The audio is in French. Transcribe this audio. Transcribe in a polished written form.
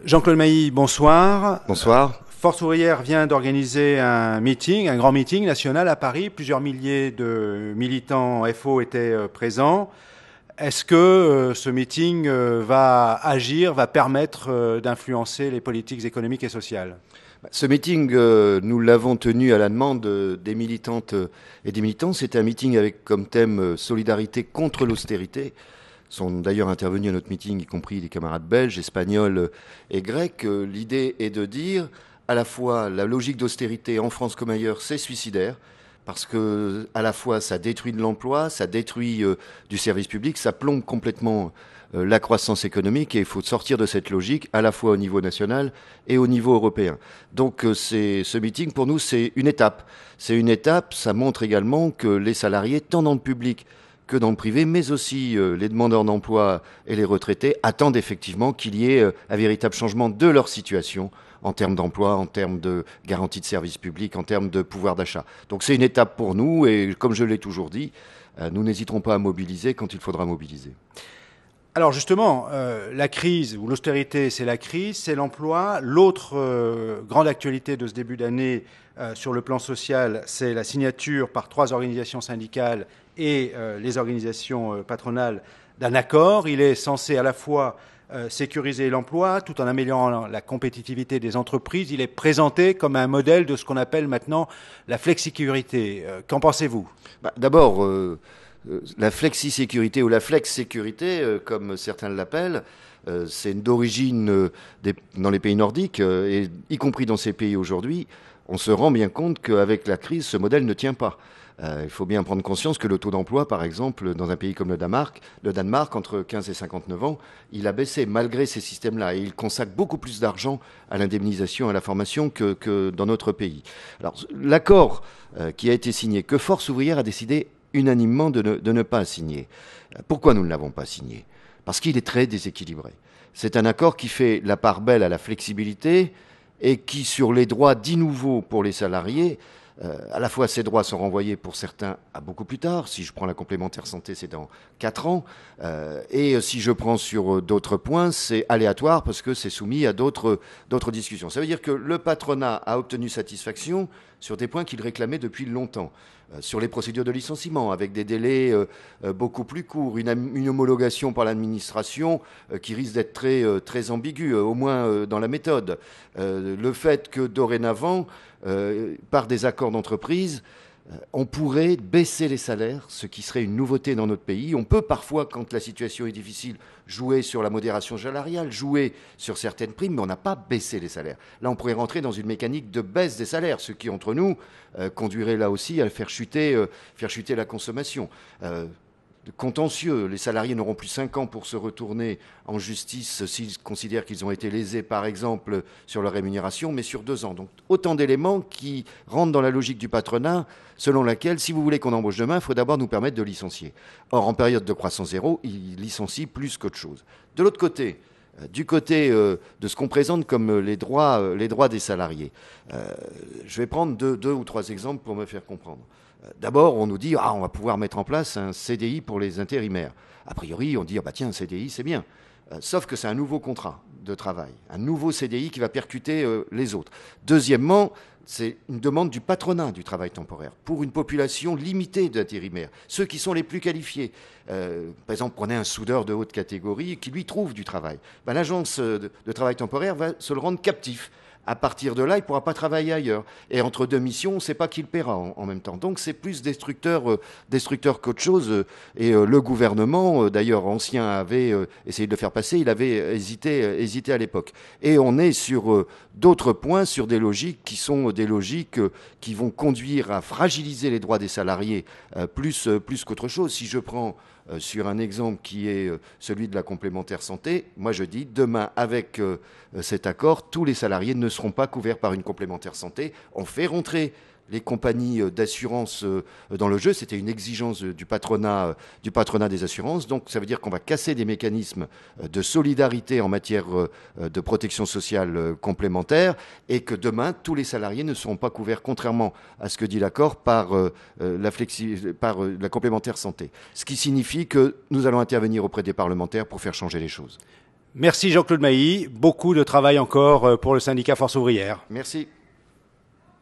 Jean-Claude Mailly, bonsoir. Bonsoir. Force ouvrière vient d'organiser un meeting, un grand meeting national à Paris. Plusieurs milliers de militants FO étaient présents. Est-ce que ce meeting va agir, va permettre d'influencer les politiques économiques et sociales ? Ce meeting, nous l'avons tenu à la demande des militantes et des militants. C'était un meeting avec comme thème solidarité contre l'austérité. Sont d'ailleurs intervenus à notre meeting, y compris des camarades belges, espagnols et grecs. L'idée est de dire à la fois la logique d'austérité en France comme ailleurs, c'est suicidaire, parce que à la fois ça détruit de l'emploi, ça détruit du service public, ça plombe complètement la croissance économique, et il faut sortir de cette logique à la fois au niveau national et au niveau européen. Donc ce meeting pour nous c'est une étape. C'est une étape, ça montre également que les salariés, tant dans le public que dans le privé, mais aussi les demandeurs d'emploi et les retraités attendent effectivement qu'il y ait un véritable changement de leur situation en termes d'emploi, en termes de garantie de services publics, en termes de pouvoir d'achat. Donc c'est une étape pour nous et comme je l'ai toujours dit, nous n'hésiterons pas à mobiliser quand il faudra mobiliser. Alors justement, la crise ou l'austérité, c'est la crise, c'est l'emploi. L'autre grande actualité de ce début d'année sur le plan social, c'est la signature par 3 organisations syndicales et les organisations patronales d'un accord. Il est censé à la fois sécuriser l'emploi tout en améliorant la compétitivité des entreprises. Il est présenté comme un modèle de ce qu'on appelle maintenant la flexisécurité. Qu'en pensez-vous ? D'abord, la flexi-sécurité ou la flex-sécurité, comme certains l'appellent, c'est d'origine dans les pays nordiques, et y compris dans ces pays aujourd'hui, on se rend bien compte qu'avec la crise, ce modèle ne tient pas. Il faut bien prendre conscience que le taux d'emploi, par exemple, dans un pays comme le Danemark, entre 15 et 59 ans, il a baissé malgré ces systèmes-là. Et il consacre beaucoup plus d'argent à l'indemnisation et à la formation que dans notre pays. Alors, l'accord qui a été signé, que Force ouvrière a décidé unanimement de ne pas signer. Pourquoi nous ne l'avons pas signé ? Parce qu'il est très déséquilibré. C'est un accord qui fait la part belle à la flexibilité et qui, sur les droits dits nouveaux pour les salariés, à la fois ces droits sont renvoyés pour certains à beaucoup plus tard. Si je prends la complémentaire santé, c'est dans 4 ans. Et si je prends sur d'autres points, c'est aléatoire parce que c'est soumis à d'autres discussions. Ça veut dire que le patronat a obtenu satisfaction sur des points qu'il réclamait depuis longtemps. Sur les procédures de licenciement, avec des délais beaucoup plus courts, une homologation par l'administration qui risque d'être très ambiguë, au moins dans la méthode. Le fait que dorénavant, par des accords d'entreprise, on pourrait baisser les salaires, ce qui serait une nouveauté dans notre pays. On peut parfois, quand la situation est difficile, jouer sur la modération salariale, jouer sur certaines primes, mais on n'a pas baissé les salaires. Là, on pourrait rentrer dans une mécanique de baisse des salaires, ce qui, entre nous, conduirait là aussi à faire chuter la consommation. Contentieux. Les salariés n'auront plus 5 ans pour se retourner en justice s'ils considèrent qu'ils ont été lésés, par exemple, sur leur rémunération, mais sur 2 ans. Donc, autant d'éléments qui rentrent dans la logique du patronat, selon laquelle, si vous voulez qu'on embauche demain, il faut d'abord nous permettre de licencier. Or, en période de croissance zéro, ils licencient plus qu'autre chose. De l'autre côté, du côté de ce qu'on présente comme les droits des salariés, je vais prendre 2 ou 3 exemples pour me faire comprendre. D'abord, on nous dit on va pouvoir mettre en place un CDI pour les intérimaires. A priori, on dit tiens, un CDI, c'est bien. Sauf que c'est un nouveau contrat de travail, un nouveau CDI qui va percuter les autres. Deuxièmement, c'est une demande du patronat du travail temporaire pour une population limitée d'intérimaires, ceux qui sont les plus qualifiés. Par exemple, prenez un soudeur de haute catégorie qui lui trouve du travail. L'agence de travail temporaire va se le rendre captif. À partir de là, il ne pourra pas travailler ailleurs. Et entre 2 missions, on ne sait pas qui le paiera en même temps. Donc c'est plus destructeur qu'autre chose. Et le gouvernement, d'ailleurs ancien, avait essayé de le faire passer. Il avait hésité à l'époque. Et on est sur d'autres points, sur des logiques qui sont des logiques qui vont conduire à fragiliser les droits des salariés plus qu'autre chose. Si je prends sur un exemple qui est celui de la complémentaire santé, moi je dis demain avec cet accord, tous les salariés ne seront pas couverts par une complémentaire santé. On fait rentrer les compagnies d'assurance dans le jeu. C'était une exigence du patronat des assurances. Donc ça veut dire qu'on va casser des mécanismes de solidarité en matière de protection sociale complémentaire et que demain, tous les salariés ne seront pas couverts, contrairement à ce que dit l'accord, par la complémentaire santé. Ce qui signifie que nous allons intervenir auprès des parlementaires pour faire changer les choses. Merci Jean-Claude Mailly. Beaucoup de travail encore pour le syndicat Force ouvrière. Merci.